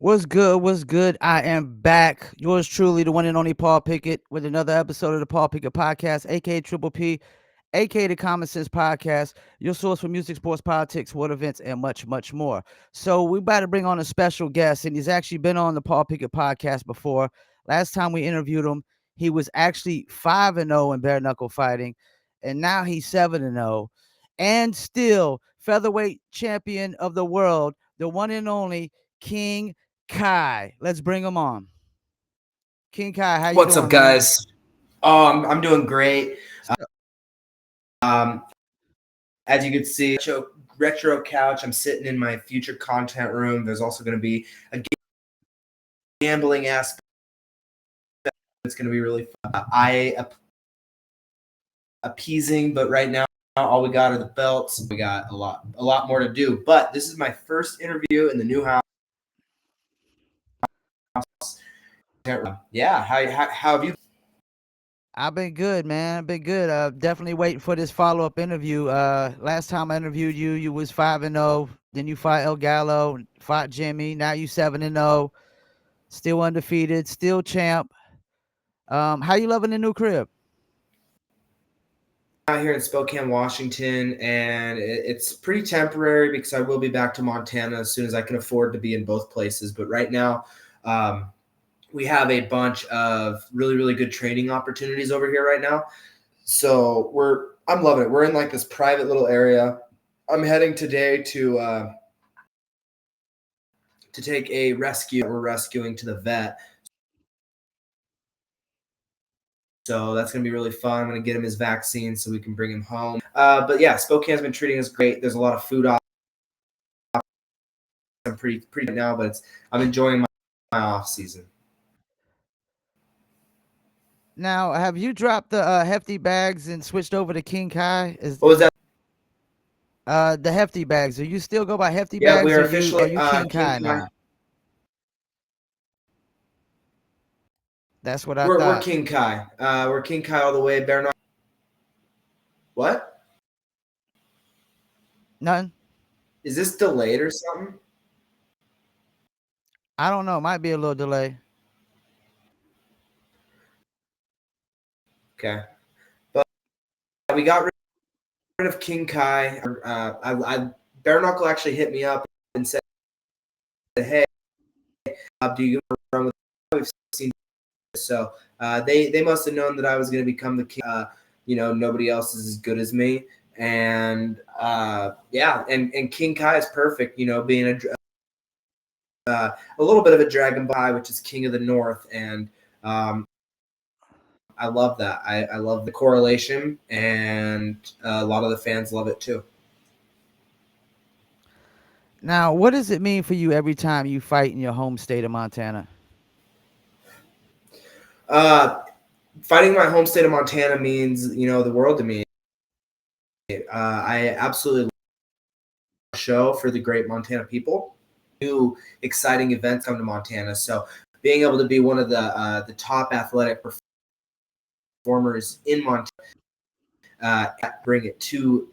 What's good? What's good? I am back. Yours truly, the one and only Paul Pickett, with another episode of the Paul Pickett Podcast, aka Triple P, aka the Common Sense Podcast, your source for music, sports, politics, world events, and much, much more. So we about to bring on a special guest, and he's actually been on the Paul Pickett Podcast before. Last time we interviewed him, he was actually 5-0 in Bareknuckle Fighting, and now he's 7-0, and still featherweight champion of the world, the one and only King Kai. Let's bring him on. King Kai, how you What's doing, up, man? guys? I'm doing great. Um, as you can see, retro couch. I'm sitting in my future content room. There's also going to be a gambling aspect. It's going to be really fun. Appeasing, but right now all we got are the belts. We got a lot more to do. But this is my first interview in the new house. Yeah, how have you? I've been good, man. I've been good. Definitely waiting for this follow-up interview. Last time I interviewed you, you was 5-0. Then you fought El Gallo, fought Jimmy. Now you 7-0. Still undefeated, still champ. How you loving the new crib? Out here in Spokane, Washington, and it's pretty temporary because I will be back to Montana as soon as I can afford to be in both places. But right now, we have a bunch of really good training opportunities over here right now. So I'm loving it. We're in like this private little area. I'm heading today to take a rescue. We're rescuing to the vet. So that's going to be really fun. I'm going to get him his vaccine so we can bring him home. But yeah, Spokane's been treating us great. There's a lot of food options. I'm pretty now, but I'm enjoying my off season. Now, have you dropped the hefty bags and switched over to King Kai? What was that? The hefty bags. Are you still go by hefty Yeah, we bags, are or officially are you King King Kai Kai. now? That's what I We're thought. King Kai. We're King Kai all the way. Bareknuckle. What? Nothing. Is this delayed or something? I don't know. Might be a little delay. Okay, but we got rid of King Kai. Bareknuckle actually hit me up and said, "Hey, do you run with?" We've seen this. So they must have known that I was going to become the king. Nobody else is as good as me, and yeah, and King Kai is perfect. Being a little bit of a dragon by, which is King of the North, and I love that. I love the correlation, and a lot of the fans love it too. Now, what does it mean for you every time you fight in your home state of Montana? Fighting my home state of Montana means the world to me. I absolutely love the show for the great Montana people. New exciting events come to Montana, so being able to be one of the top athletic performers in Montana, bring it to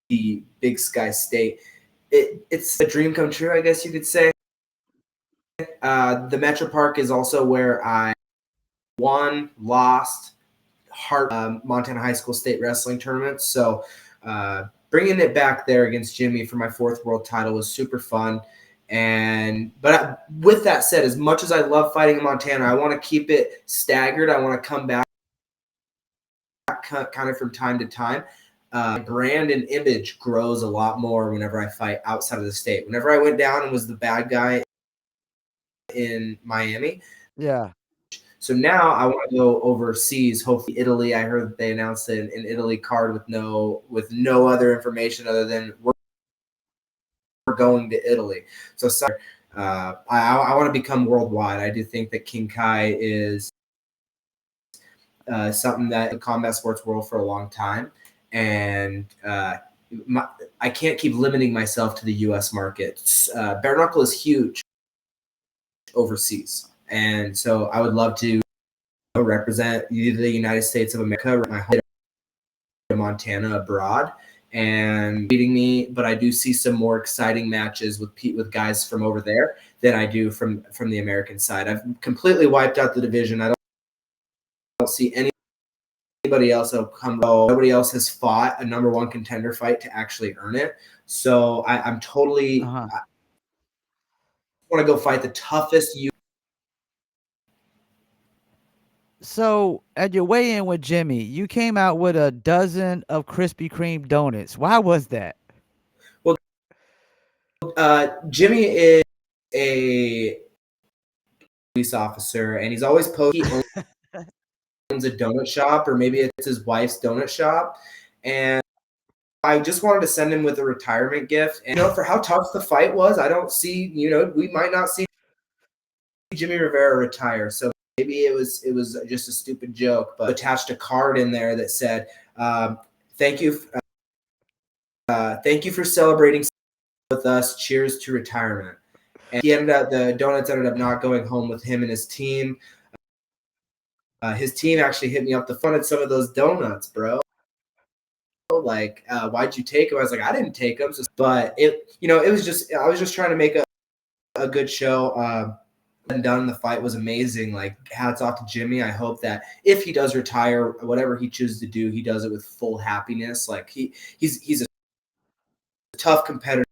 the Big Sky State. It's a dream come true, I guess you could say. The Metro Park is also where I lost Montana High School State Wrestling Tournament. So bringing it back there against Jimmy for my 4th world title was super fun. But with that said, as much as I love fighting in Montana, I want to keep it staggered. I want to come back kind of from time to time. Brand and image grows a lot more whenever I fight outside of the state. Whenever I went down and was the bad guy in Miami. Yeah. So now I want to go overseas, hopefully Italy. I heard that they announced an Italy card with no other information other than we're going to Italy. So sorry, I want to become worldwide. I do think that King Kai is something that in the combat sports world for a long time, and I can't keep limiting myself to the U.S. market. Bareknuckle is huge overseas, and so I would love to represent either the United States of America or my home Montana abroad, and beating me, but I do see some more exciting matches with guys from over there than I do from the American side. I've completely wiped out the division. I don't see anybody else that'll come. Nobody else has fought a number one contender fight to actually earn it. So I'm totally I want to go fight the toughest. So at your weigh-in with Jimmy, you came out with a dozen of Krispy Kreme donuts. Why was that? Well, Jimmy is a police officer, and he's always posting. He owns a donut shop, or maybe it's his wife's donut shop, and I just wanted to send him with a retirement gift. And for how tough the fight was, I don't see. We might not see Jimmy Rivera retire. So maybe it was just a stupid joke, but attached a card in there that said, "Thank you, thank you for celebrating with us. Cheers to retirement." And the donuts ended up not going home with him and his team. His team actually hit me up the phone at some of those donuts, bro. Like, why'd you take them? I was like, I didn't take them. But it was just, I was just trying to make a good show. And done. The fight was amazing. Like, hats off to Jimmy. I hope that if he does retire, whatever he chooses to do, he does it with full happiness. Like, he's a tough competitor,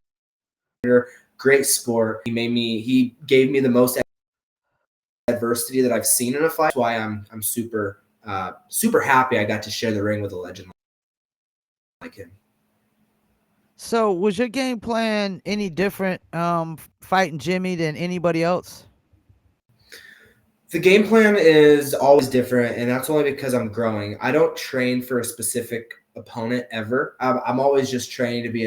great sport. He gave me the most adversity that I've seen in a fight. That's why I'm super happy I got to share the ring with a legend like him. So was your game plan any different fighting Jimmy than anybody else? The game plan is always different, and that's only because I'm growing. I don't train for a specific opponent ever. I'm always just training to be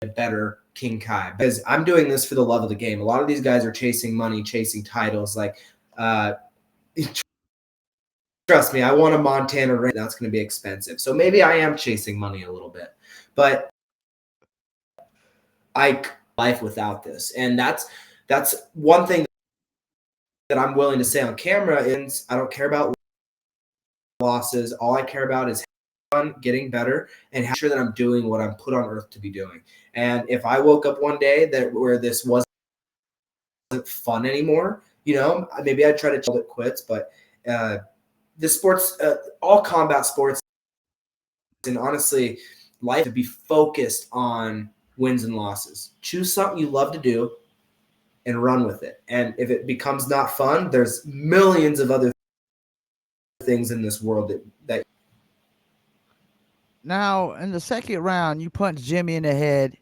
a better King Kai, because I'm doing this for the love of the game. A lot of these guys are chasing money, chasing titles. Like, trust me, I want a Montana ring. That's going to be expensive. So maybe I am chasing money a little bit, but I life without this, and that's one thing that I'm willing to say on camera is I don't care about losses. All I care about is getting better and sure that I'm doing what I'm put on earth to be doing. And if I woke up one day where this wasn't fun anymore, maybe I'd try to call it quits. But the sports, all combat sports, and honestly, life to be focused on wins and losses. Choose something you love to do and run with it. And if it becomes not fun, there's millions of other things in this world that Now, in the second round, you punch Jimmy in the head.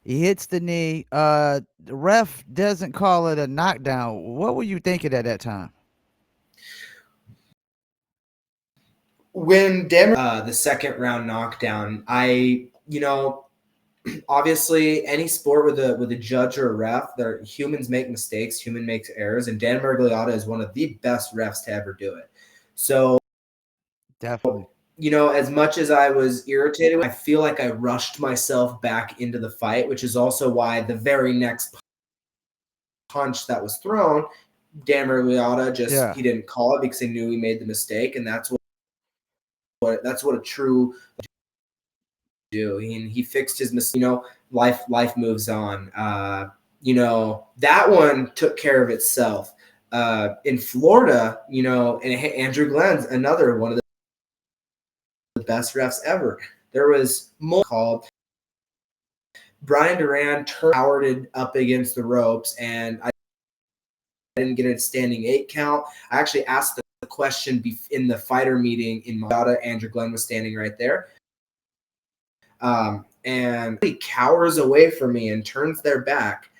He hits the knee. The ref doesn't call it a knockdown. What were you thinking at that time? when the second round knockdown, obviously any sport with a judge or a ref, humans make mistakes, human makes errors, and Dan Mergliotta is one of the best refs to ever do it. So Definitely. as much as I was irritated, I feel like I rushed myself back into the fight, which is also why the very next punch that was thrown, Dan Mergliotta he didn't call it because he knew he made the mistake, and that's what a true do. He fixed his mistake. Life moves on. That one took care of itself. In Florida, and Andrew Glenn's another one of the best refs ever. There was more called. Brian Duran turned up against the ropes, and I didn't get a standing 8 count. I actually asked the question in the fighter meeting in Montana. Andrew Glenn was standing right there. And he cowers away from me and turns their back.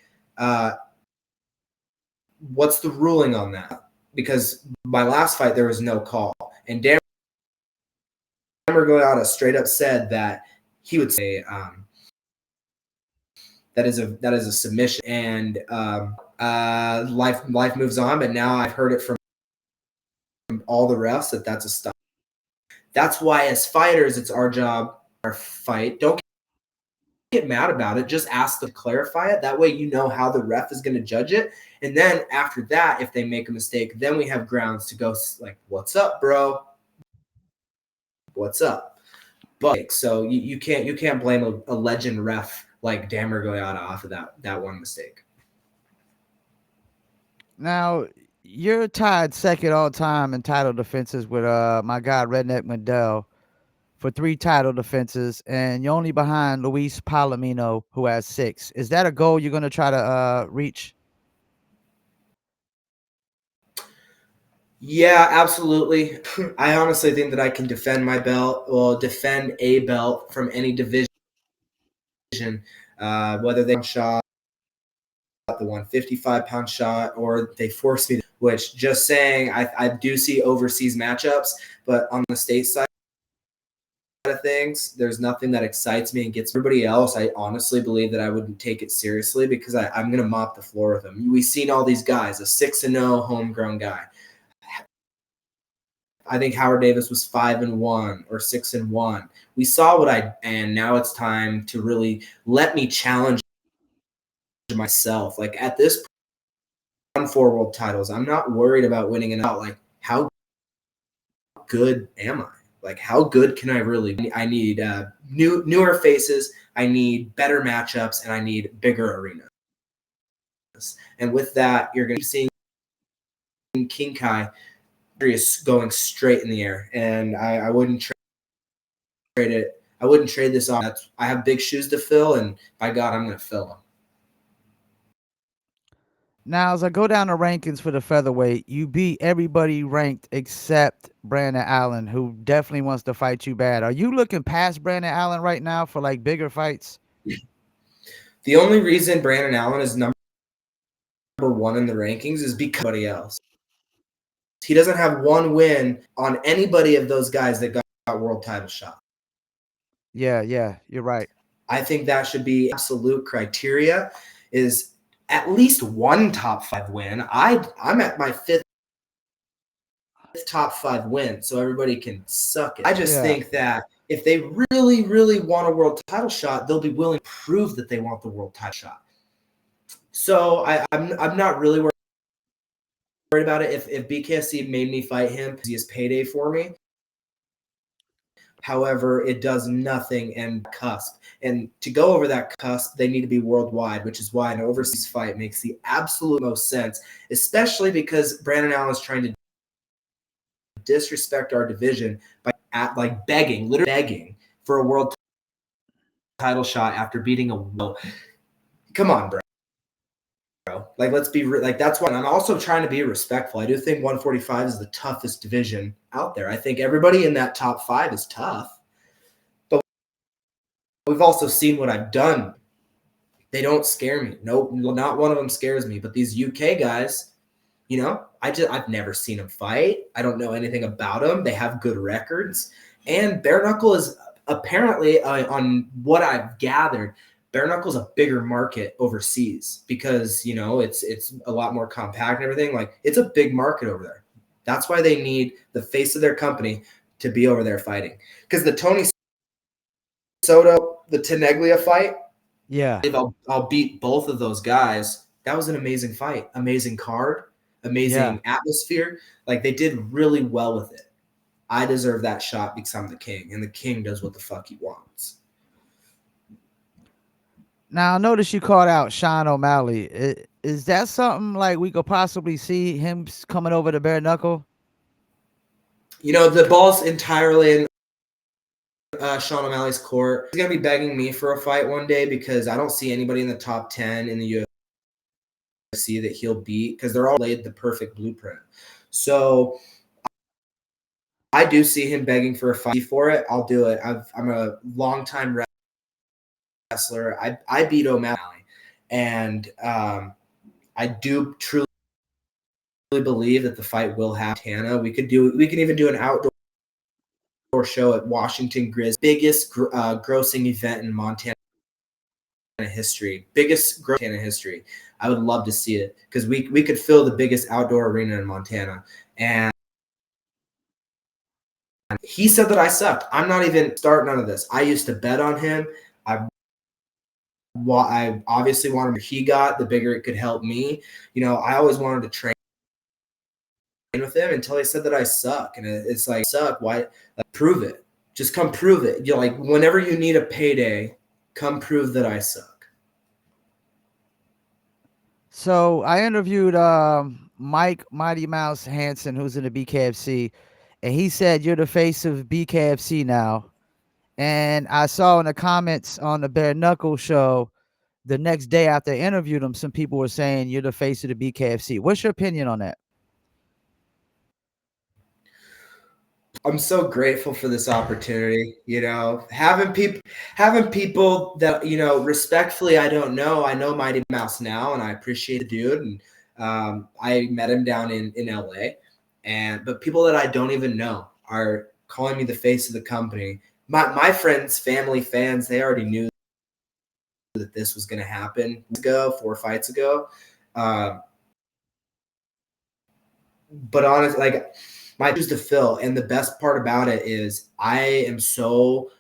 What's the ruling on that? Because my last fight, there was no call. And Dan Mergliotta straight up said that he would say that is a submission. And life moves on. But now I've heard it from all the refs that that's a stop. That's why as fighters, it's our job, our fight. Don't get mad about it. Just ask to clarify it. That way you know how the ref is going to judge it. And then after that, if they make a mistake, then we have grounds to go like, what's up, bro? What's up? But so you can't blame a legend ref like Damer Goyata off of that one mistake. Now, you're tied second all time in title defenses with my guy Redneck Mandel for 3 title defenses, and you're only behind Luis Palomino, who has 6. Is that a goal you're gonna try to reach? Yeah, absolutely. I honestly think that I can defend my belt, well, defend a belt from any division, whether they shot the 155-pound shot or they force me. Which, just saying, I do see overseas matchups, but on the state side of things, there's nothing that excites me and gets everybody else. I honestly believe that I wouldn't take it seriously because I'm going to mop the floor with them. We've seen all these guys, a 6-0 homegrown guy. I think Howard Davis was 5-1 or 6-1. We saw and now it's time to really let me challenge myself. Like at this point, won 4 world titles. I'm not worried about winning it out. Like, how good am I? Like, how good can I really be? I need newer faces. I need better matchups, and I need bigger arenas. And with that, you're going to be seeing King Kai going straight in the air, and I wouldn't trade it. I wouldn't trade this off. I have big shoes to fill, and by God, I'm going to fill them. Now, as I go down the rankings for the featherweight, you beat everybody ranked except Brandon Allen, who definitely wants to fight you bad. Are you looking past Brandon Allen right now for like bigger fights? The only reason Brandon Allen is number 1 in the rankings is because of everybody else. He doesn't have one win on anybody of those guys that got world title shot. Yeah, you're right. I think that should be absolute criteria, is at least one top 5 win. I'm at my 5th top 5 win, so everybody can suck it. I just think that if they really, really want a world title shot, they'll be willing to prove that they want the world title shot. So I'm not really worried about it. If BKFC made me fight him, he is payday for me. However, it does nothing and cusp. And to go over that cusp, they need to be worldwide, which is why an overseas fight makes the absolute most sense, especially because Brandon Allen is trying to disrespect our division by literally begging for a world title shot after beating a will. Come on, bro. Like, let's be like, that's why I'm also trying to be respectful. I do think 145 is the toughest division out there. I think everybody in that top 5 is tough, but we've also seen what I've done. They don't scare me. Nope, not one of them scares me. But these UK guys, I've never seen them fight. I don't know anything about them. They have good records, and Bareknuckle is apparently, on what I've gathered, Bareknuckle's a bigger market overseas because it's a lot more compact and everything. Like, it's a big market over there. That's why they need the face of their company to be over there fighting. Because the Tony Soto, the Teneglia fight, if I'll beat both of those guys, that was an amazing fight, amazing card, amazing atmosphere. Like, they did really well with it. I deserve that shot because I'm the king, and the king does what the fuck he wants. Now, I noticed you called out Sean O'Malley. Is that something like we could possibly see him coming over to bare knuckle? The ball's entirely in Sean O'Malley's court. He's going to be begging me for a fight one day because I don't see anybody in the top 10 in the UFC that he'll beat because they're all laid the perfect blueprint. So I do see him begging for a fight for it. I'll do it. I'm a longtime wrestler. I beat O'Malley, and I do truly believe that the fight will happen. Tana, we can even do an outdoor show at Washington Grizz, biggest grossing event in Montana history, biggest Montana history. I would love to see it because we could fill the biggest outdoor arena in Montana. And he said that I sucked. I'm not even starting none of this. I used to bet on him. I obviously wanted he got, the bigger it could help me. I always wanted to train with him until he said that I suck. And it's like, suck, why? Like, prove it. just come prove it. You're like, whenever you need a payday, come prove that I suck. So I interviewed Mike Mighty Mouse Hansen, who's in the BKFC, and he said you're the face of BKFC now. And I saw in the comments on the Bare Knuckle show the next day after I interviewed him, some people were saying you're the face of the BKFC. What's your opinion on that? I'm so grateful for this opportunity. Having people that respectfully, I don't know. I know Mighty Mouse now, and I appreciate the dude. And I met him down in LA, but people that I don't even know are calling me the face of the company. My friends, family, fans, they already knew that this was going to happen 4 fights ago. Uh, but honestly, like, my shoes to fill. And the best part about it is I am so,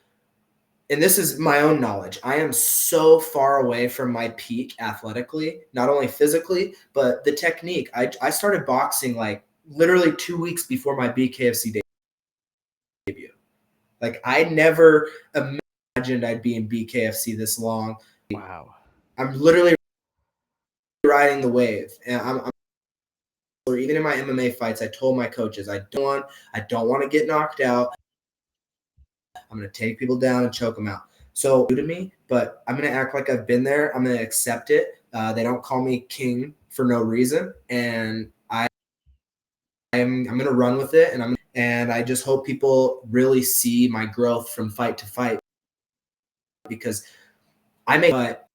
and this is my own knowledge, I am so far away from my peak athletically, not only physically, but the technique. I started boxing like literally 2 weeks before my BKFC debut. Like, I never imagined I'd be in BKFC this long. Wow. I'm literally riding the wave. And or even in my MMA fights, I told my coaches, I don't want to get knocked out. I'm going to take people down and choke them out. So to me, but I'm going to act like I've been there. I'm going to accept it. They don't call me king for no reason, and I'm going to run with it. And I just hope people really see my growth from fight to fight, because but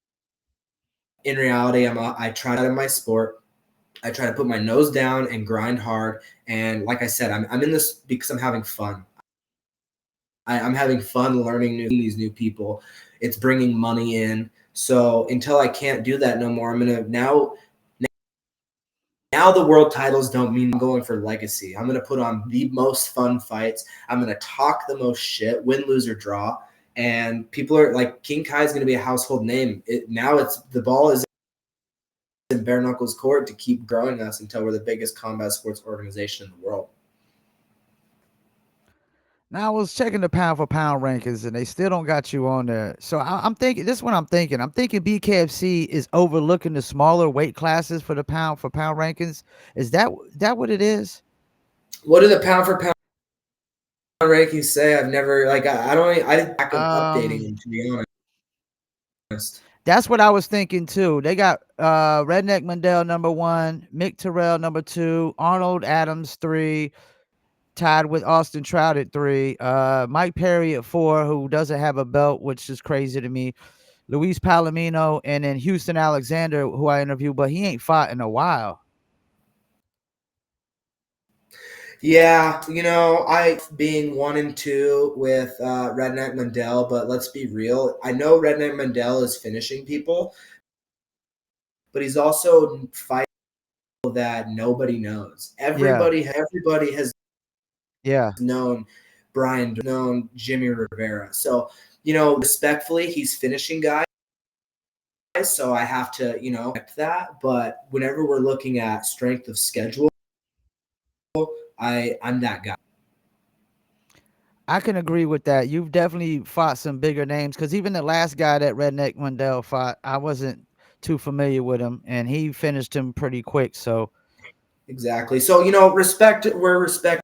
in reality, I try out of my sport. I try to put my nose down and grind hard. And like I said, I'm in this because I'm having fun. I'm having fun learning these new people. It's bringing money in. So until I can't do that no more, I'm gonna now the world titles don't mean I'm going for legacy. I'm gonna put on the most fun fights. I'm gonna talk the most shit, win, lose, or draw. And people are like, King Kai is gonna be a household name. It's the ball is in Bare Knuckles court to keep growing us until we're the biggest combat sports organization in the world. Now I was checking the pound for pound rankings, and they still don't got you on there. So I'm thinking this is what I'm thinking. I'm thinking BKFC is overlooking the smaller weight classes for the pound for pound rankings. Is that what it is? What do the pound for pound rankings say? I've never I don't I didn't back of updating Um, them, to be honest. that's what I was thinking too. They got Redneck Mandel number 1, Mick Terrell number 2, Arnold Adams 3, tied with Austin Trout at 3, Mike Perry at 4, who doesn't have a belt, which is crazy to me. Luis Palomino, and then Houston Alexander, who I interviewed, but he ain't fought in a while. Yeah, I being 1 and 2 with Redneck Mandel, but let's be real. I know Redneck Mandel is finishing people, but he's also fighting that nobody knows. Yeah, Everybody has yeah. known Brian, known Jimmy Rivera. So, respectfully, he's finishing guys. So I have to, accept that. But whenever we're looking at strength of schedule, I'm that guy. I can agree with that. You've definitely fought some bigger names, because even the last guy that Redneck Mandel fought, I wasn't too familiar with him, and he finished him pretty quick. So Exactly. So, respect where respect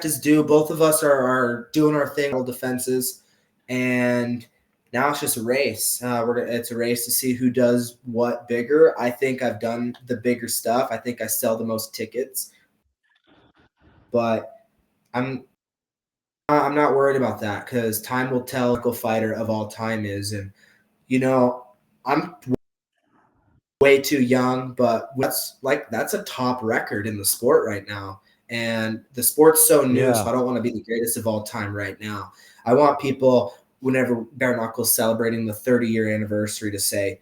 is due. Both of us are doing our thing, all defenses, and now it's just a race. It's a race to see who does what bigger. I think I've done the bigger stuff. I think I sell the most tickets, but I'm not worried about that, because time will tell who the fighter of all time is. And I'm way too young, but that's a top record in the sport right now. And the sport's so new, so yeah, I don't want to be the greatest of all time right now. I want people, whenever Bare Knuckle's celebrating the 30-year anniversary, to say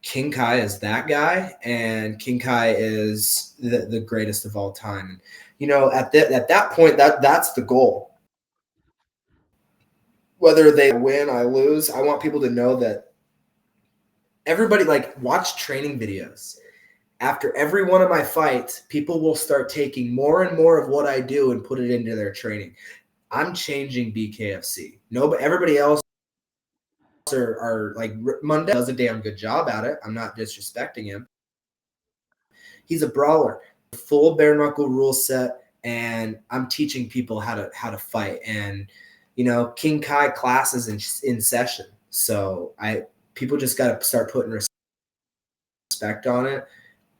King Kai is that guy, and King Kai is the greatest of all time. And at that point, that's the goal. Whether they win, I lose, I want people to know that everybody, like, watch training videos. After every one of my fights, people will start taking more and more of what I do and put it into their training. I'm changing BKFC. Nobody, everybody else are like Monday does a damn good job at it. I'm not disrespecting him. He's a brawler, full bare knuckle rule set, and I'm teaching people how to fight. And King Kai classes in session. So people just got to start putting respect on it.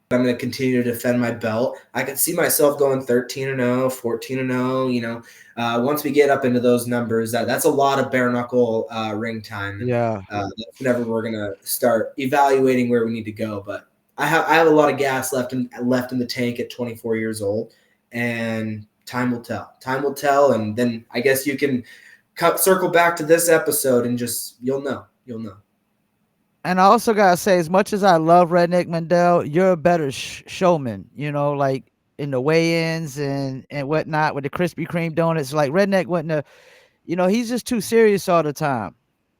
I'm going to continue to defend my belt. I could see myself going 13-0, 14-0. Once we get up into those numbers, that's a lot of bare knuckle ring time, and Yeah. that's whenever we're going to start evaluating where we need to go. But I have a lot of gas left in the tank at 24 years old, and time will tell. Time will tell, and then I guess you can circle back to this episode and just you'll know. You'll know. And I also gotta say, as much as I love Redneck Mandel, you're a better showman. Like in the weigh-ins and whatnot with the Krispy Kreme donuts. Like Redneck wouldn't have. He's just too serious all the time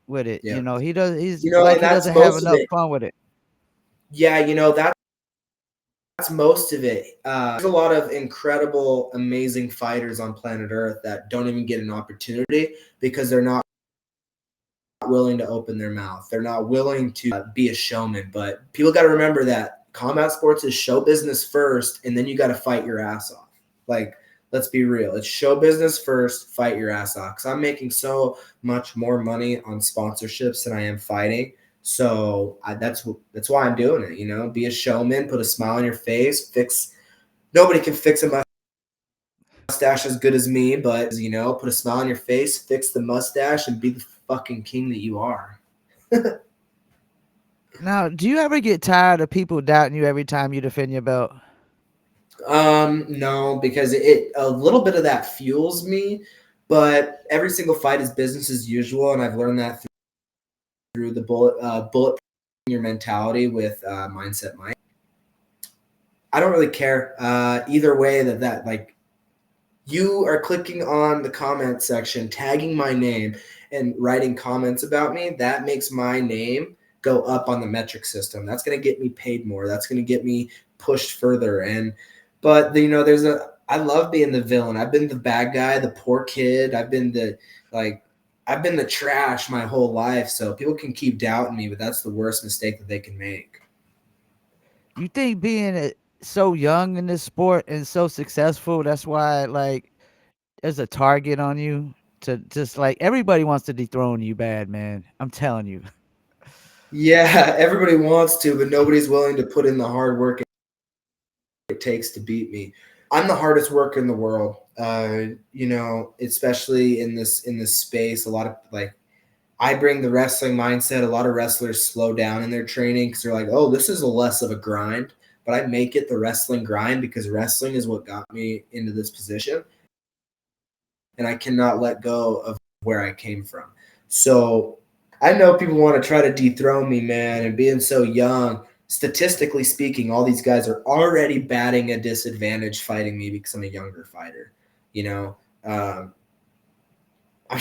with it. Yeah. He does. He's And like he that's doesn't have most of enough it. fun with it. Yeah, that's most of it. There's a lot of incredible, amazing fighters on planet Earth that don't even get an opportunity because they're not willing to open their mouth. They're not willing to be a showman. But people got to remember that combat sports is show business first, and then you got to fight your ass off. Like, let's be real. It's show business first, fight your ass off. Because I'm making so much more money on sponsorships than I am fighting. So that's why I'm doing it. Be a showman, put a smile on your face. Nobody can fix a mustache as good as me, but put a smile on your face, fix the mustache, and be the fucking king that you are. Now, do you ever get tired of people doubting you every time you defend your belt? No, because it a little bit of that fuels me, but every single fight is business as usual, and I've learned that through the bullet your mentality with mindset. I don't really care either way that like you are clicking on the comment section, tagging my name, and writing comments about me. That makes my name go up on the metric system. That's going to get me paid more. That's going to get me pushed further. But I love being the villain. I've been the bad guy, the poor kid. I've been the trash my whole life. So people can keep doubting me, but that's the worst mistake that they can make. You think being so young in this sport and so successful, that's why like there's a target on you to just like everybody wants to dethrone you bad, man. I'm telling you. Yeah, everybody wants to, but nobody's willing to put in the hard work it takes to beat me. I'm the hardest worker in the world. Especially in this space, a lot of I bring the wrestling mindset. A lot of wrestlers slow down in their training because they're like, oh, this is a less of a grind. But I make it the wrestling grind because wrestling is what got me into this position. And I cannot let go of where I came from. So I know people want to try to dethrone me, man, and being so young. Statistically speaking, all these guys are already batting a disadvantage fighting me because I'm a younger fighter. You know, um, I'm,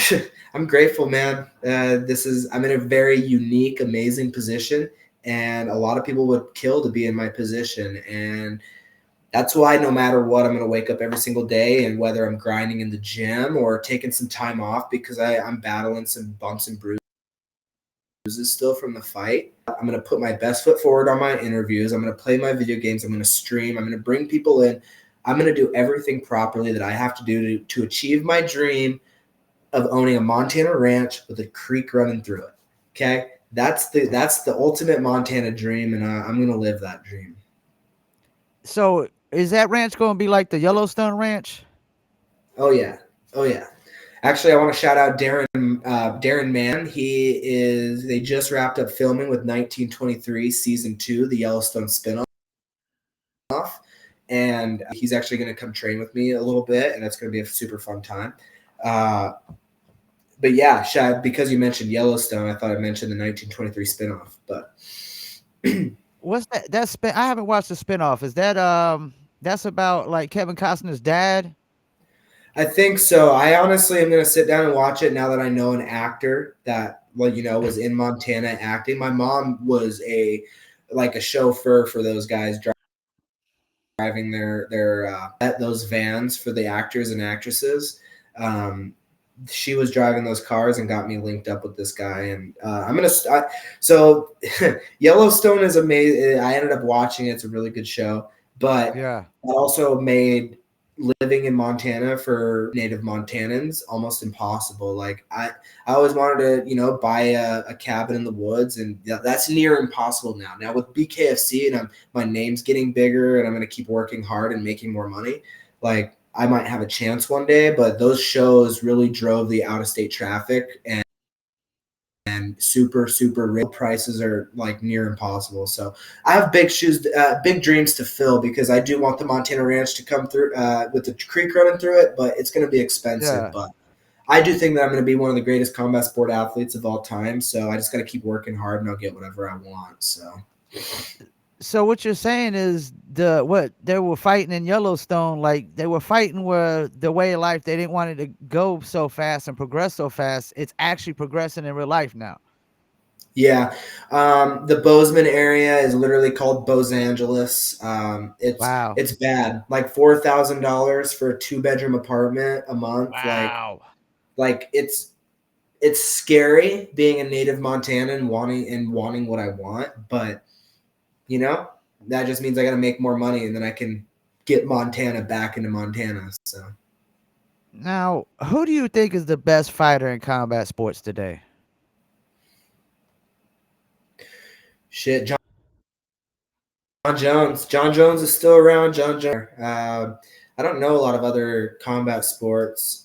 I'm grateful, man. I'm in a very unique, amazing position, and a lot of people would kill to be in my position. And that's why no matter what, I'm going to wake up every single day, and whether I'm grinding in the gym or taking some time off because I'm battling some bumps and bruises still from the fight. I'm going to put my best foot forward on my interviews. I'm going to play my video games. I'm going to stream. I'm going to bring people in. I'm going to do everything properly that I have to do to achieve my dream of owning a Montana ranch with a creek running through it. Okay, that's the ultimate Montana dream, and I'm gonna live that dream. So is that ranch going to be like the Yellowstone Ranch? Oh yeah, oh yeah. Actually, I want to shout out Darren Mann. They just wrapped up filming with 1923 season 2, the Yellowstone spinoff, and he's actually going to come train with me a little bit, and it's going to be a super fun time. Uh, but yeah, Shad, because you mentioned Yellowstone, I thought I mentioned the 1923 spinoff. But What's that? That's spin. I haven't watched the spinoff. Is that that's about like Kevin Costner's dad? I think so. I honestly am going to sit down and watch it now that I know an actor that, was in Montana acting. My mom was a chauffeur for those guys driving their those vans for the actors and actresses. Um, she was driving those cars and got me linked up with this guy, and so Yellowstone is amazing. I ended up watching it. It's a really good show, but Yeah. it also made living in Montana for native Montanans almost impossible. Like I always wanted to, buy a cabin in the woods, and that's near impossible now. Now with BKFC, and my name's getting bigger, and I'm going to keep working hard and making more money. Like I might have a chance one day, but those shows really drove the out of state traffic, and super real prices are like near impossible. So I have big dreams to fill, because I do want the Montana Ranch to come through with the creek running through it, but it's going to be expensive. Yeah. But I do think that I'm going to be one of the greatest combat sport athletes of all time. So I just got to keep working hard, and I'll get whatever I want. So So what you're saying is what they were fighting in Yellowstone, like they were fighting where the way of life they didn't want it to go so fast and progress so fast. It's actually progressing in real life now. yeah, the Bozeman area is literally called Bose Angeles. Wow. It's bad. Like $4,000 for a 2-bedroom apartment a month. Wow. Like it's scary being a native Montanan and wanting what I want, but you know that just means I got to make more money, and then I can get Montana back into Montana. So Now, who do you think is the best fighter in combat sports today? shit, John Jones is still around. John Jones. I don't know a lot of other combat sports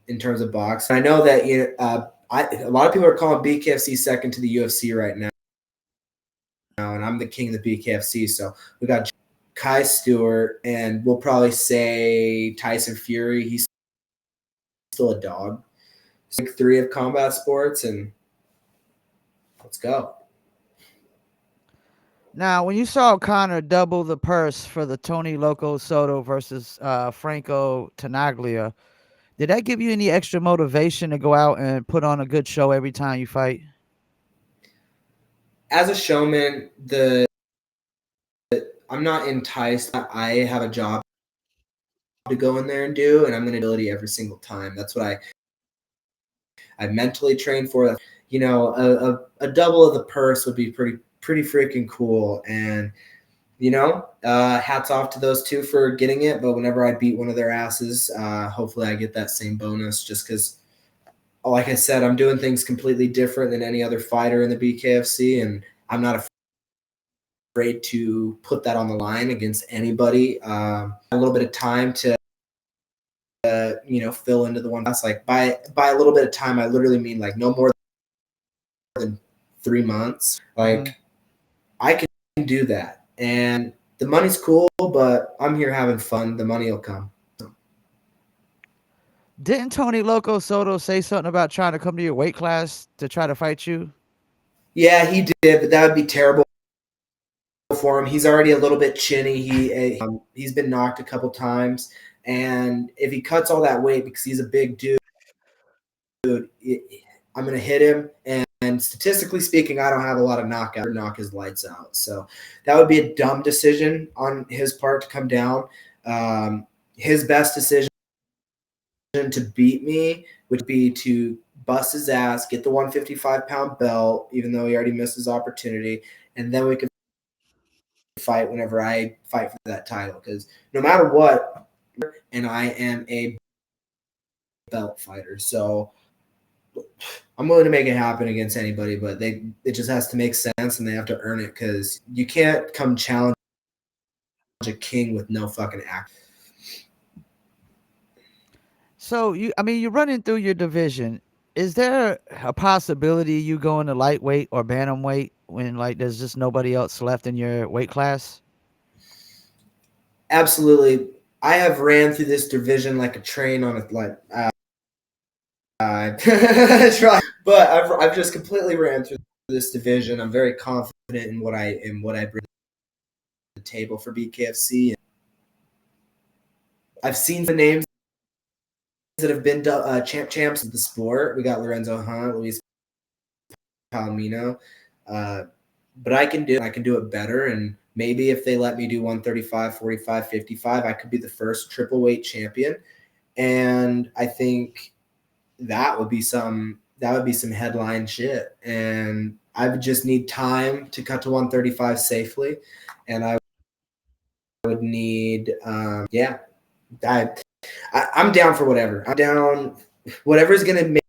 in terms of boxing. I know that a lot of people are calling BKFC second to the UFC right now, and I'm the king of the BKFC. So we got Kai Stewart, and we'll probably say Tyson Fury. He's still a dog. So like 3 of combat sports, and let's go. Now, when you saw Connor double the purse for the Tony Loco Soto versus Franco Tanaglia, did that give you any extra motivation to go out and put on a good show every time you fight? As a showman, the I'm not enticed. I have a job to go in there and do, and I'm going to ability every single time. That's what I mentally train for. A double of the purse would be pretty freaking cool. And hats off to those 2 for getting it. But whenever I beat one of their asses, hopefully I get that same bonus, just because, like I said, I'm doing things completely different than any other fighter in the BKFC, and I'm not afraid to put that on the line against anybody. A little bit of time to fill into the one pass. Like by a little bit of time, I literally mean like no more than 3 months. Hmm. Like I can do that, and the money's cool, but I'm here having fun. The money will come. Didn't Tony Loco Soto say something about trying to come to your weight class to try to fight you? Yeah, he did, but that would be terrible for him. He's already a little bit chinny. He's been knocked a couple times, and if he cuts all that weight because he's a big dude, I'm going to hit him. And statistically speaking, I don't have a lot of knockout or knock his lights out. So that would be a dumb decision on his part to come down. His best decision to beat me would be to bust his ass, get the 155-pound belt, even though he already missed his opportunity, and then we could fight whenever I fight for that title. Because no matter what, and I am a belt fighter, so I'm willing to make it happen against anybody, but it just has to make sense, and they have to earn it, because you can't come challenge a king with no fucking act. So you're running through your division. Is there a possibility you go into lightweight or bantamweight when like there's just nobody else left in your weight class? Absolutely. I have ran through this division like a train on a like but I've just completely ran through this division. I'm very confident in what I bring to the table for BKFC. I've seen the names that have been champs of the sport. We got Lorenzo Hunt, Luis Palomino, but I can do it better, and Maybe if they let me do 135, 45, 55, I could be the first triple weight champion. And I think that would be some headline shit. And I would just need time to cut to 135 safely. And I would need, I, I'm down for whatever. I'm down, whatever's going to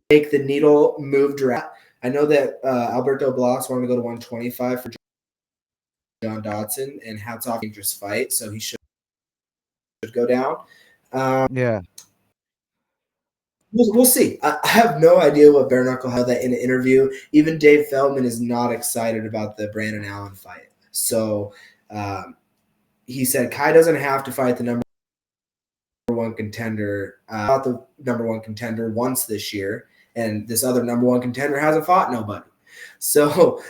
make the needle move direct. I know that Alberto Blas wanted to go to 125 for John Dodson, and hats off, dangerous fight, so he should go down. Um, Yeah. we'll see. I have no idea what Bare Knuckle held that in an interview. Even Dave Feldman is not excited about the Brandon Allen fight. So um, he said Kai doesn't have to fight the number one contender, not the number one contender once this year, and this other number one contender hasn't fought nobody. So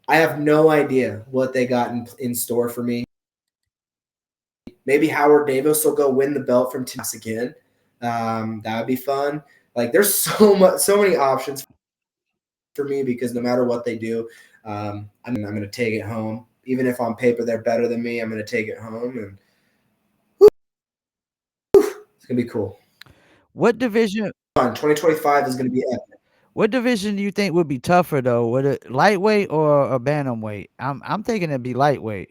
I have no idea what they got in store for me. Maybe Howard Davis will go win the belt from Timas again. That would be fun. Like there's so many options for me because no matter what they do, I'm going to take it home. Even if on paper they're better than me, I'm going to take it home, and it's going to be cool. What division? 2025 is going to be epic. What division do you think would be tougher though? Would it lightweight or a bantamweight? I'm thinking it'd be lightweight.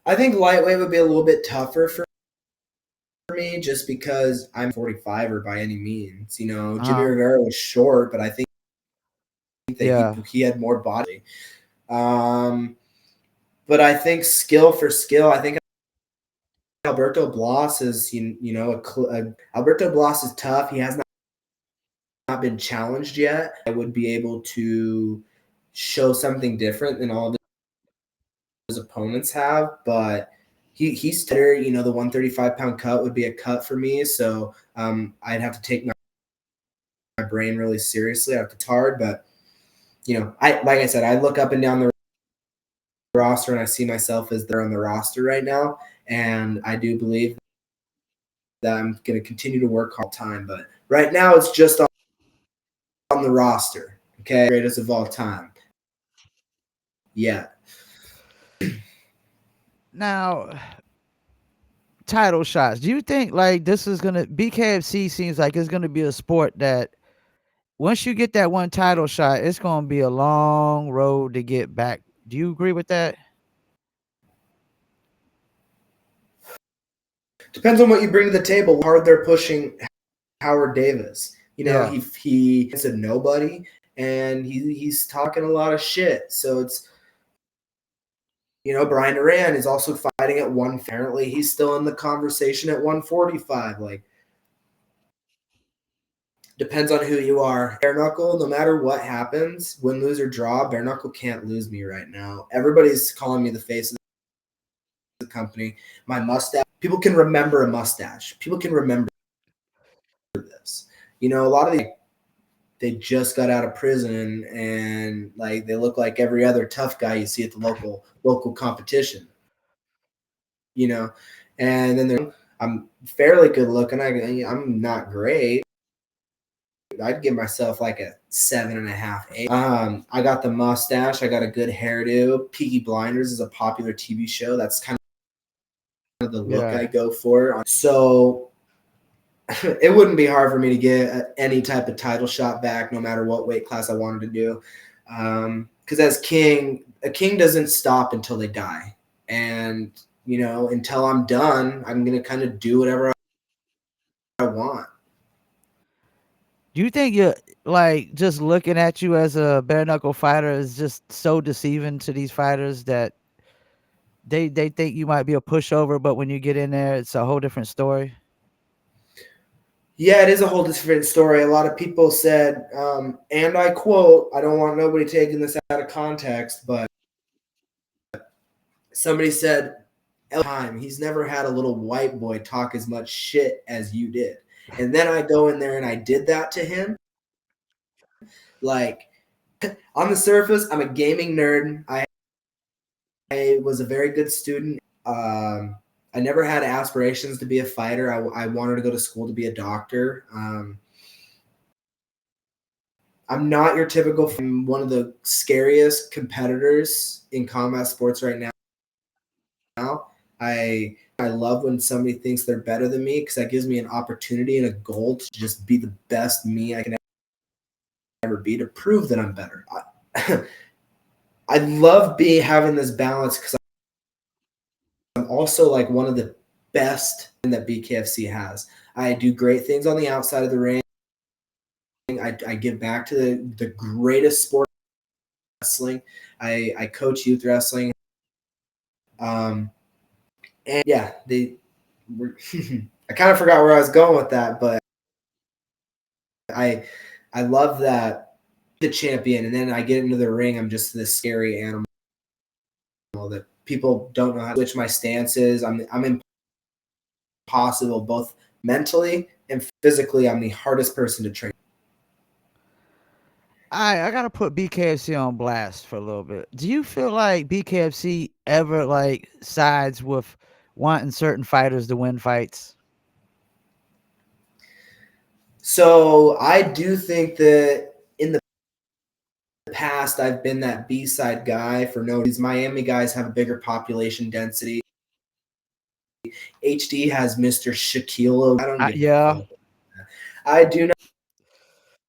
I think lightweight would be a little bit tougher for me just because I'm 45er by any means. Jimmy Uh-huh. Rivera was short, but I think that he Yeah. he had more body. Um, but I think skill for skill, I think Alberto Blas is Alberto Blas is tough. He has not been challenged yet. I would be able to show something different than all of his opponents have, but he's better. The 135-pound cut would be a cut for me, so I'd have to take my brain really seriously. It's hard, but I like I said, I look up and down the roster and I see myself as they're on the roster right now, and I do believe that I'm going to continue to work all the time. But right now, it's just on the roster. Okay, greatest of all time. Yeah. Now, title shots. Do you think like this is gonna BKFC seems like it's gonna be a sport that once you get that one title shot, it's gonna be a long road to get back. Do you agree with that? Depends on what you bring to the table. How hard they're pushing Howard Davis. Yeah. He's a nobody, and he's talking a lot of shit. So it's Brian Duran is also fighting at one. Apparently, he's still in the conversation at 145. Like, depends on who you are. Bare Knuckle, no matter what happens, win, lose, or draw, Bare Knuckle can't lose me right now. Everybody's calling me the face of the company. My mustache. People can remember a mustache. People can remember this. A lot of they just got out of prison and like they look like every other tough guy you see at the local competition. You know, and then I'm fairly good looking. I'm not great. I'd give myself like a 7.5, 8. I got the mustache. I got a good hairdo. Peaky Blinders is a popular TV show. That's kind of the look Yeah. I go for. So it wouldn't be hard for me to get any type of title shot back, no matter what weight class I wanted to do. Because as king, a king doesn't stop until they die, and until I'm done, I'm gonna kind of do whatever I want. Do you think you're like just looking at you as a bare knuckle fighter is just so deceiving to these fighters that they think you might be a pushover, but when you get in there, it's a whole different story? Yeah, it is a whole different story. A lot of people said, and I quote, I don't want nobody taking this out of context, but somebody said, time, he's never had a little white boy talk as much shit as you did. And then I go in there and I did that to him. Like, on the surface, I'm a gaming nerd. I was a very good student. I never had aspirations to be a fighter. I wanted to go to school to be a doctor. I'm not your typical. I'm one of the scariest competitors in combat sports right now. I love when somebody thinks they're better than me because that gives me an opportunity and a goal to just be the best me I can ever be to prove that I'm better. I love having this balance because I'm also like one of the best that BKFC has. I do great things on the outside of the ring. I give back to the greatest sport wrestling. I coach youth wrestling. And yeah, I kind of forgot where I was going with that, but I love that the champion, and then I get into the ring. I'm just this scary animal that people don't know how to switch my stances. I'm impossible both mentally and physically. I'm the hardest person to train. I gotta put BKFC on blast for a little bit. Do you feel like BKFC ever like sides with wanting certain fighters to win fights? So I do think that in the past I've been that B-side guy for no reason. Miami guys have a bigger population density. HD has Mr. Shaquille. I don't give a Yeah, fuck. I do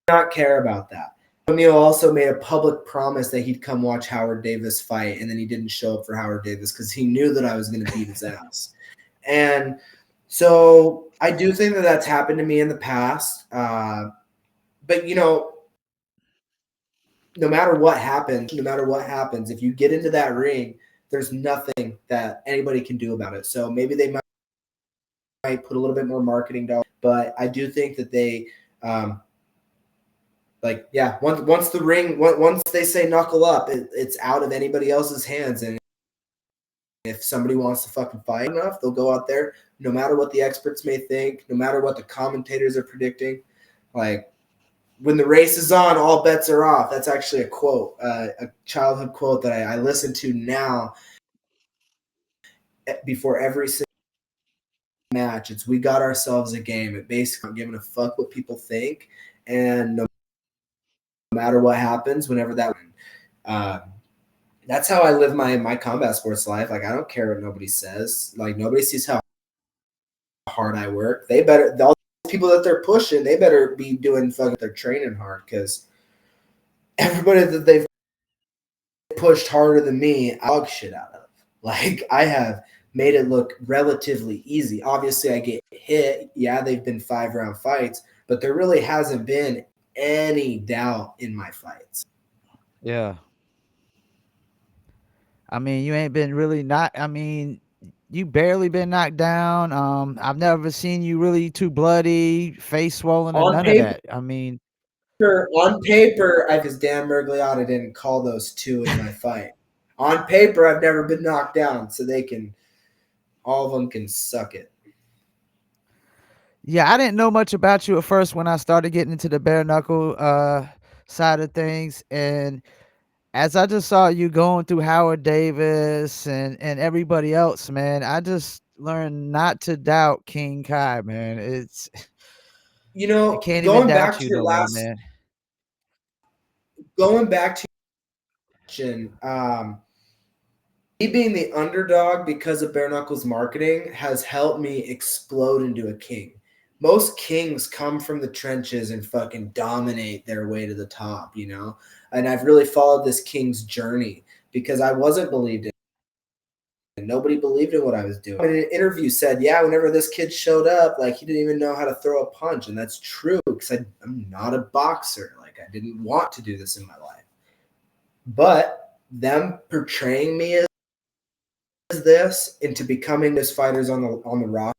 not care about that. O'Neal also made a public promise that he'd come watch Howard Davis fight, and then he didn't show up for Howard Davis because he knew that I was going to beat his ass. And so I do think that that's happened to me in the past. But no matter what happens, if you get into that ring, there's nothing that anybody can do about it. So maybe they might put a little bit more marketing dollars, but I do think that they, once the ring, once they say knuckle up, it's out of anybody else's hands. And if somebody wants to fucking fight enough, they'll go out there, no matter what the experts may think, no matter what the commentators are predicting. Like, when the race is on, all bets are off. That's actually a quote, a childhood quote that I listen to now before every single match. It's we got ourselves a game. It basically not giving a fuck what people think, and no matter what happens, whenever uh, that's how I live my combat sports life. Like I don't care what nobody says. Like nobody sees how hard I work. They better all the people that they're pushing. They better be doing fucking their training hard because everybody that they've pushed harder than me, I dog shit out of. Like I have made it look relatively easy. Obviously, I get hit. Yeah, they've been 5-round fights, but there really hasn't been any doubt in my fights. yeah. I mean, you ain't been really not. I mean, you barely been knocked down. I've never seen you really too bloody, face swollen, or On none of paper, that. I mean, because Dan Mergliotta didn't call those two in my fight. On paper, I've never been knocked down, so all of them can suck it. yeah, I didn't know much about you at first when I started getting into the bare knuckle side of things, and as I just saw you going through Howard Davis and everybody else, man, I just learned not to doubt King Kai, man. I can't even Going back doubt to you your no more, last, man. going back to your question, me being the underdog because of Bare Knuckles marketing has helped me explode into a king. Most kings come from the trenches and fucking dominate their way to the top, And I've really followed this king's journey because I wasn't believed in. Nobody believed in what I was doing. In an interview said, yeah, whenever this kid showed up, like he didn't even know how to throw a punch. And that's true because I'm not a boxer. Like I didn't want to do this in my life. But them portraying me as this into becoming this fighters on the roster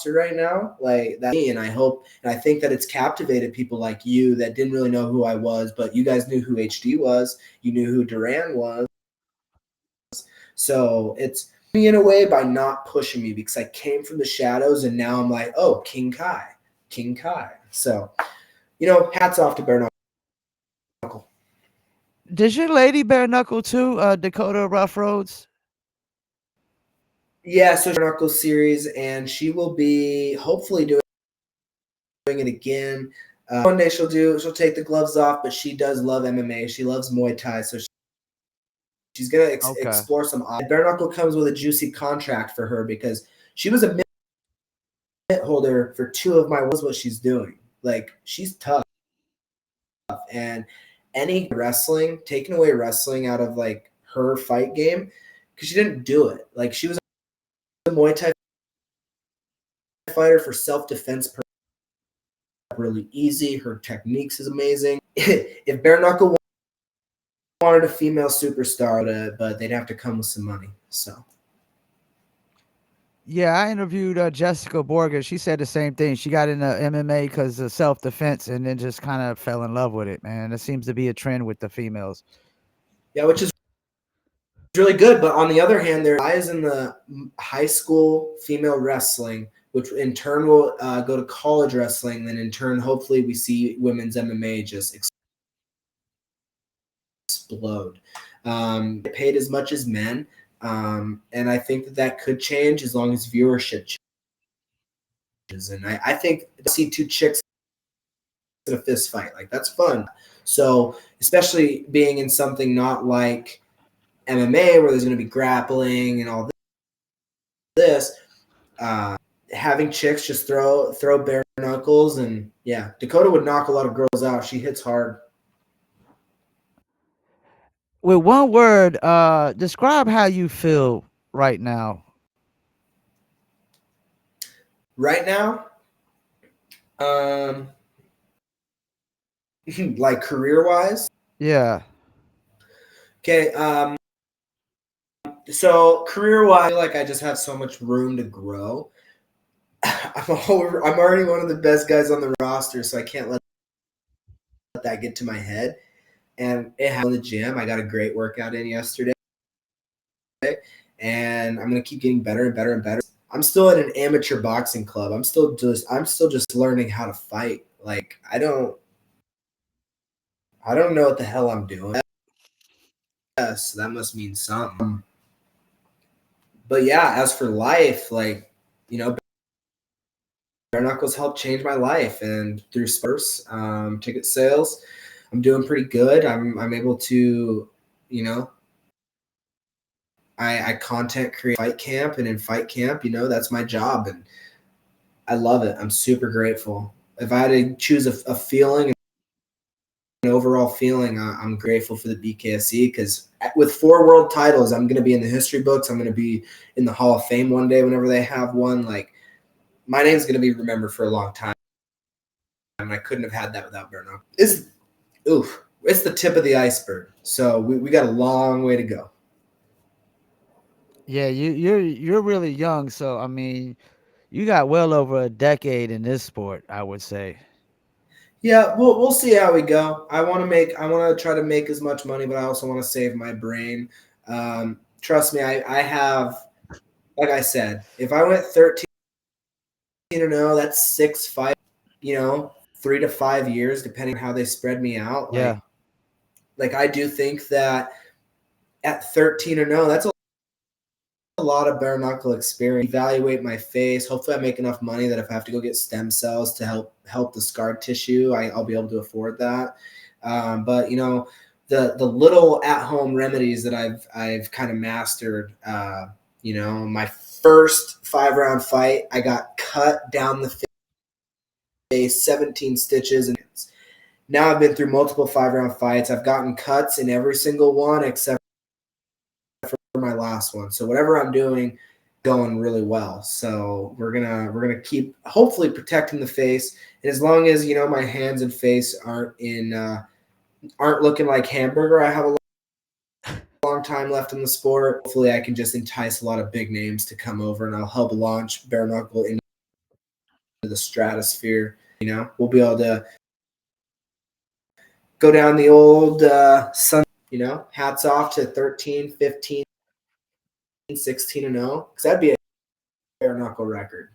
right now, like that, and I hope and I think that it's captivated people like you that didn't really know who I was, but you guys knew who HD was, you knew who Duran was. So it's me in a way by not pushing me because I came from the shadows and now I'm like, oh, King Kai. So, hats off to Bare Knuckle. Does your lady bare knuckle too, Dakota Rough Roads? Yeah, so Bare Knuckle series, and she will be hopefully doing it again. One day she'll take the gloves off, but she does love MMA. She loves Muay Thai, so she's gonna Okay. explore some. Bare Knuckle comes with a juicy contract for her because she was a mitt holder for two of my was what she's doing. Like she's tough, and any wrestling taking away wrestling out of like her fight game because she didn't do it. Like she was a Muay Thai fighter for self defense. Really easy. Her techniques is amazing. If Bare Knuckle wanted a female superstar, but they'd have to come with some money. So Yeah, I interviewed Jessica Borger. She said the same thing. She got into MMA because of self defense, and then just kind of fell in love with it. Man, it seems to be a trend with the females. yeah, which is really good. But on the other hand, there are guys in the high school female wrestling, which in turn will go to college wrestling. Then in turn, hopefully, we see women's MMA just explode. Paid as much as men, and I think that could change as long as viewership changes. And I think to see two chicks in a fist fight, like that's fun. So especially being in something not like MMA where there's going to be grappling and all this, having chicks just throw bare knuckles, and yeah, Dakota would knock a lot of girls out. She hits hard. With one word, describe how you feel right now. Right now, um, like career wise, Yeah. okay. So career wise, I feel like I just have so much room to grow. I'm already one of the best guys on the roster, so I can't let that get to my head. And it happened in the gym. I got a great workout in yesterday, and I'm gonna keep getting better and better and better. I'm still at an amateur boxing club. I'm still just learning how to fight. Like I don't know what the hell I'm doing. Yes, that must mean something. But yeah, as for life, like Bare Knuckles helped change my life, and through Spurs ticket sales, I'm doing pretty good. I'm able to, you know, I content create fight camp, and in fight camp, that's my job, and I love it. I'm super grateful. If I had to choose a feeling, an overall feeling, I'm grateful for the BKFC because with 4 world titles, I'm going to be in the history books. I'm going to be in the Hall of Fame one day whenever they have one. Like my name's going to be remembered for a long time, and I couldn't have had that without Bare Knuckle. It's the tip of the iceberg. So we got a long way to go. Yeah, you're really young, so I mean, you got well over a decade in this sport, I would say. Yeah, we'll see how we go. I want to try to make as much money, but I also want to save my brain. Trust me, I have, like I said, if I went 13-0, that's 6 fights. 3 to 5 years, depending on how they spread me out. Yeah. Like I do think that at 13-0, that's a lot of bare knuckle experience. Evaluate my face. Hopefully, I make enough money that if I have to go get stem cells to help the scar tissue, I'll be able to afford that. But the little at home remedies that I've kind of mastered. My first 5 round fight, I got cut down the face, 17 stitches, and now I've been through multiple 5 round fights. I've gotten cuts in every single one except for my last one. So whatever I'm doing, going really well. So we're gonna keep hopefully protecting the face. And as long as my hands and face aren't looking like hamburger, I have a long time left in the sport. Hopefully I can just entice a lot of big names to come over, and I'll help launch bare knuckle into the stratosphere. We'll be able to go down the old sun. Hats off to 13, 15, 16-0, because that'd be a bare knuckle record.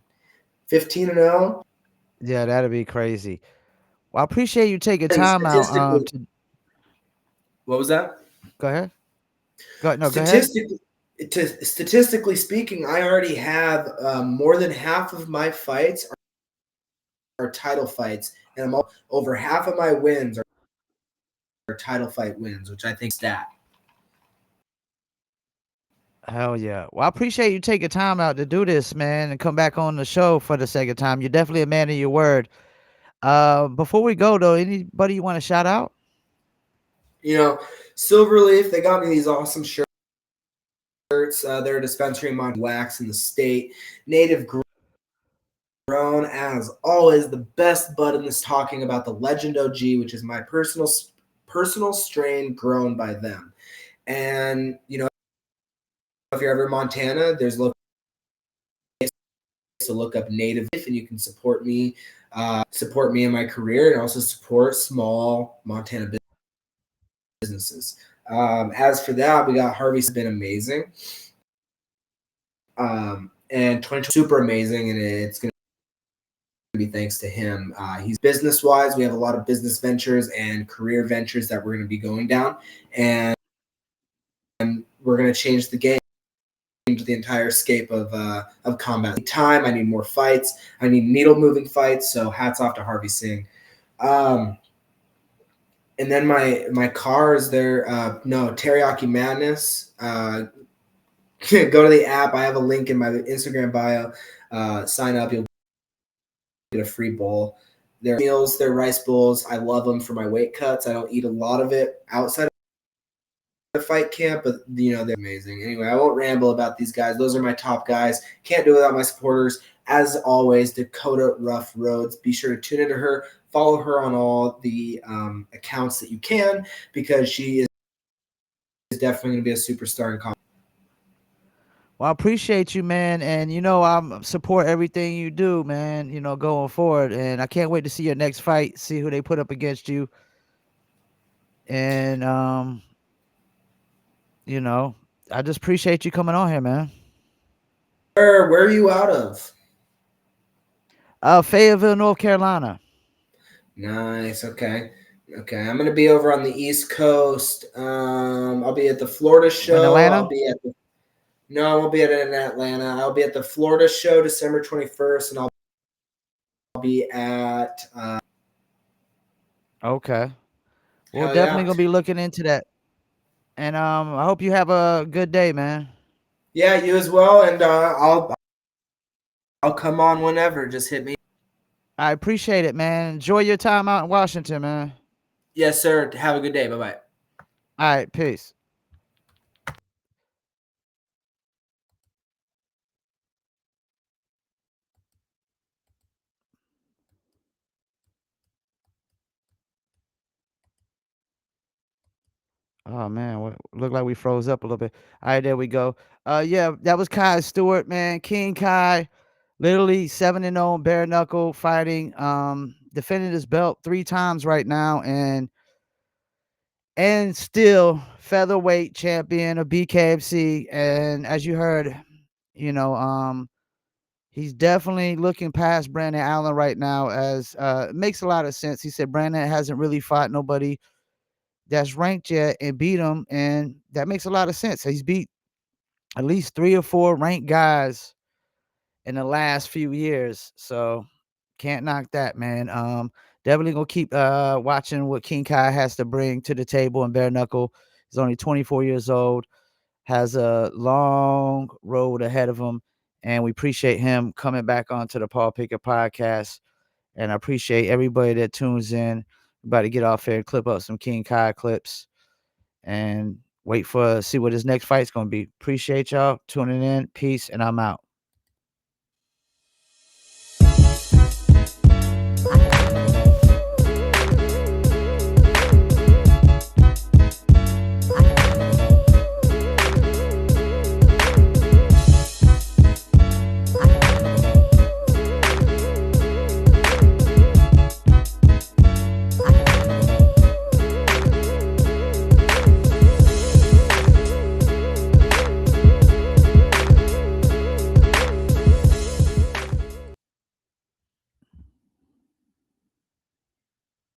15-0. Yeah, that'd be crazy. Well, I appreciate you taking And time out statistically, to what was that? go ahead. Go ahead. Statistically, statistically speaking, I already have more than half of my fights are title fights and over half of my wins are title fight wins, which I think stat. Hell yeah. Well, I appreciate you taking time out to do this, man, and come back on the show for the second time. You're definitely a man of your word. Before we go though, anybody you want to shout out? You know, Silverleaf, they got me these awesome shirts. They're a dispensary in wax in the state. Native grown, as always, the best bud in this, talking about the Legend OG, which is my personal strain grown by them. And if you're ever in Montana, there's local, so look up Native, and you can support me in my career, and also support small Montana businesses. As for that, we got Harvey's been amazing. And 2020 super amazing, and it's going to be thanks to him. He's business wise. We have a lot of business ventures and career ventures that we're going to be going down, and we're going to change the game, the entire scape of combat. I need more fights. I need needle moving fights. So hats off to Harvey Singh. And then my cars, they're Teriyaki Madness. Go to the app. I have a link in my Instagram bio. Sign up. You'll get a free bowl. Their meals, their rice bowls. I love them for my weight cuts. I don't eat a lot of it outside of fight camp, but they're amazing. Anyway, I won't ramble about these guys. Those are my top guys. Can't do it without my supporters. As always, Dakota Rough Roads. Be sure to tune into her. Follow her on all the accounts that you can, because she is definitely going to be a superstar in comedy. Well, I appreciate you, man, and I support everything you do, man. Going forward, and I can't wait to see your next fight. See who they put up against you, and I just appreciate you coming on here, man. Where are you out of? Fayetteville, North Carolina. Nice. Okay. I'm gonna be over on the East Coast. I'll be at the Florida show. In Atlanta? No, I won't be in Atlanta. I'll be at the Florida show December 21st, and I'll be at. Okay. We're Hell definitely yeah. gonna be looking into that. And I hope you have a good day, man. Yeah, you as well. And I'll come on whenever. Just hit me. I appreciate it, man. Enjoy your time out in Washington, man. Yes, sir. Have a good day. Bye bye. All right, peace. Oh man, look like we froze up a little bit. All right, there we go. Yeah, that was Kai Stewart, man. King Kai, literally 7-0 bare knuckle fighting. Defending his belt 3 times right now, and still featherweight champion of BKFC. And as you heard, you know, um, he's definitely looking past Brandon Allen right now. As it makes a lot of sense. He said Brandon hasn't really fought nobody that's ranked yet and beat him, and that makes a lot of sense. He's beat at least 3 or 4 ranked guys in the last few years, so can't knock that, man. Definitely gonna keep watching what King Kai has to bring to the table in bare knuckle. He's only 24 years old, has a long road ahead of him, and we appreciate him coming back onto the Paul Pickett podcast. And I appreciate everybody that tunes in. About to get off here and clip up some King Kai clips and wait for see what his next fight's gonna be. Appreciate y'all tuning in. Peace, and I'm out.